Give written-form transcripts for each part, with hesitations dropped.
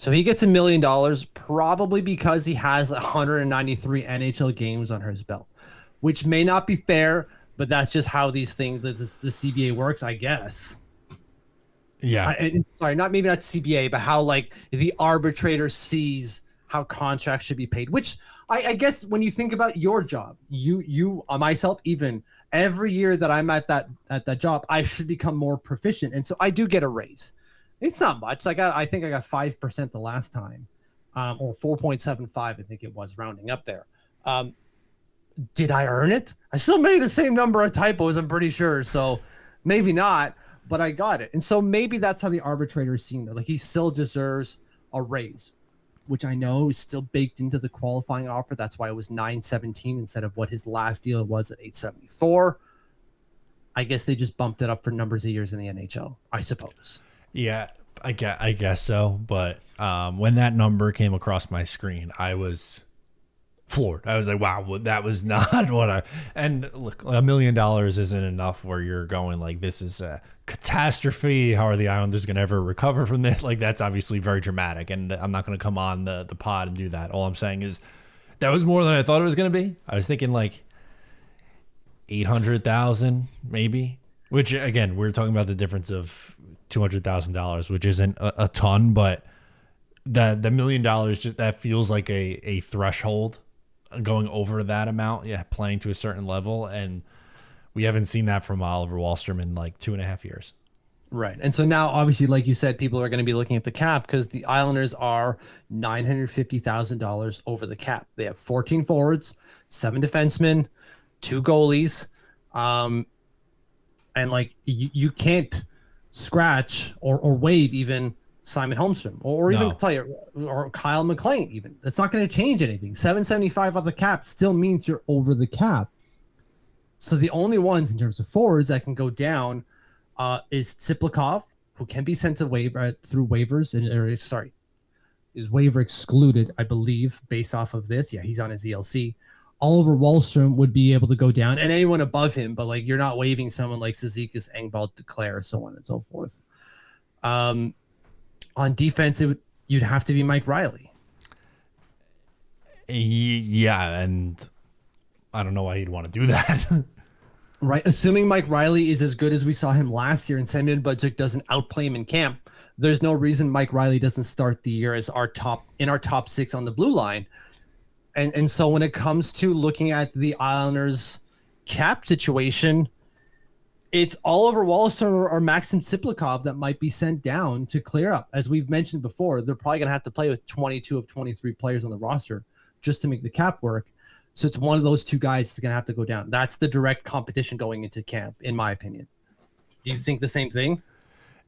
So he gets $1 million probably because he has 193 NHL games under his belt, which may not be fair, but that's just how these things, the CBA works, I guess. Yeah. Sorry, not CBA, but how like the arbitrator sees how contracts should be paid. Which I guess when you think about your job, you myself, even every year that I'm at that job, I should become more proficient, and so I do get a raise. It's not much. I think I got 5% the last time, or 4.75. I think it was rounding up there. Did I earn it? I still made the same number of typos, I'm pretty sure. So maybe not, but I got it. And so maybe that's how the arbitrator is seeing that. Like he still deserves a raise, which I know is still baked into the qualifying offer. That's why it was 917 instead of what his last deal was at 874. I guess they just bumped it up for numbers of years in the NHL, I suppose. Yeah, I guess so. But when that number came across my screen, I was floored. I was like, wow, that was not what I. And look, $1 million isn't enough where you're going like, this is a catastrophe. How are the Islanders going to ever recover from this? Like, that's obviously very dramatic. And I'm not going to come on the pod and do that. All I'm saying is that was more than I thought it was going to be. I was thinking like 800,000 maybe, which again, we're talking about the difference of $200,000, which isn't a ton, but the $1 million just that feels like a threshold going over that amount. Yeah, playing to a certain level, and we haven't seen that from Oliver Wahlstrom in like 2.5 years. Right. And so now, obviously, like you said, people are going to be looking at the cap because the Islanders are $950,000 over the cap. They have 14 forwards, 7 defensemen, 2 goalies. And like you can't scratch or waive even Simon Holmstrom or even tell you, or Kyle McLean even. That's not going to change anything. 775 on the cap still means you're over the cap. So the only ones in terms of forwards that can go down is Tsiplikov, who can be sent to waiver through waivers, is waiver excluded, I believe, based off of this. Yeah, he's on his ELC. Oliver Wahlstrom would be able to go down, and anyone above him, but like you're not waiving someone like Cizikas, Engvall, Declare, so on and so forth. On defense, you'd have to be Mike Riley. Yeah, and I don't know why you'd want to do that. Right, assuming Mike Riley is as good as we saw him last year and Semyon Budzik doesn't outplay him in camp, there's no reason Mike Riley doesn't start the year as our top 6 on the blue line. And so when it comes to looking at the Islanders cap situation, it's Oliver Wahlstrom or Maxim Tsiplikov that might be sent down to clear up. As we've mentioned before, they're probably going to have to play with 22 of 23 players on the roster just to make the cap work. So it's one of those two guys that's going to have to go down. That's the direct competition going into camp, in my opinion. Do you think the same thing?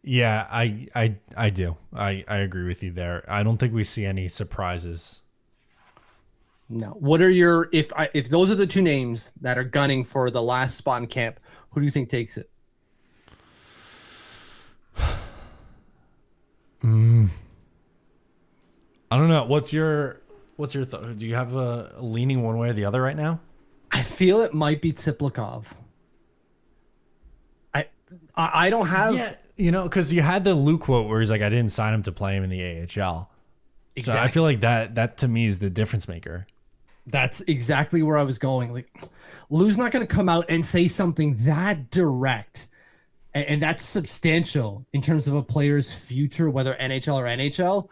Yeah, I do. I agree with you there. I don't think we see any surprises. No. What are your if those are the two names that are gunning for the last spot in camp, who do you think takes it? I don't know. What's your thought? Do you have a leaning one way or the other right now? I feel it might be Tsiplikov. I don't have. Yeah, because you had the Luke quote where he's like, I didn't sign him to play him in the AHL. Exactly. So I feel like that to me is the difference maker. That's exactly where I was going. Like, Lou's not going to come out and say something that direct and that's substantial in terms of a player's future, whether NHL or NHL,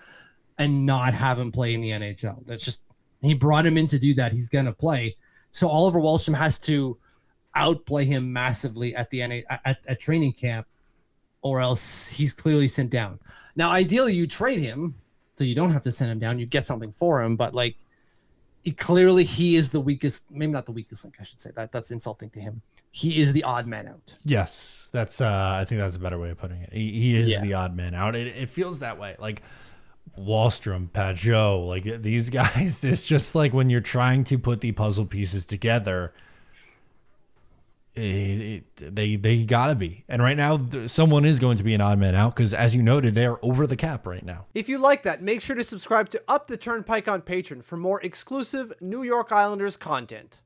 and not have him play in the NHL. That's just, he brought him in to do that. He's going to play. So Oliver Wahlstrom has to outplay him massively at at training camp, or else he's clearly sent down. Now, ideally, you trade him so you don't have to send him down. You get something for him, but like, clearly he is the weakest, maybe not the weakest link, I should say. That's insulting to him. He is the odd man out. Yes, that's I think that's a better way of putting it. He is the odd man out. It feels that way. Like Wahlstrom, Pajot, like these guys, it's just like when you're trying to put the puzzle pieces together, they gotta be. And right now, someone is going to be an odd man out because, as you noted, they are over the cap right now. If you like that, make sure to subscribe to Up the Turnpike on Patreon for more exclusive New York Islanders content.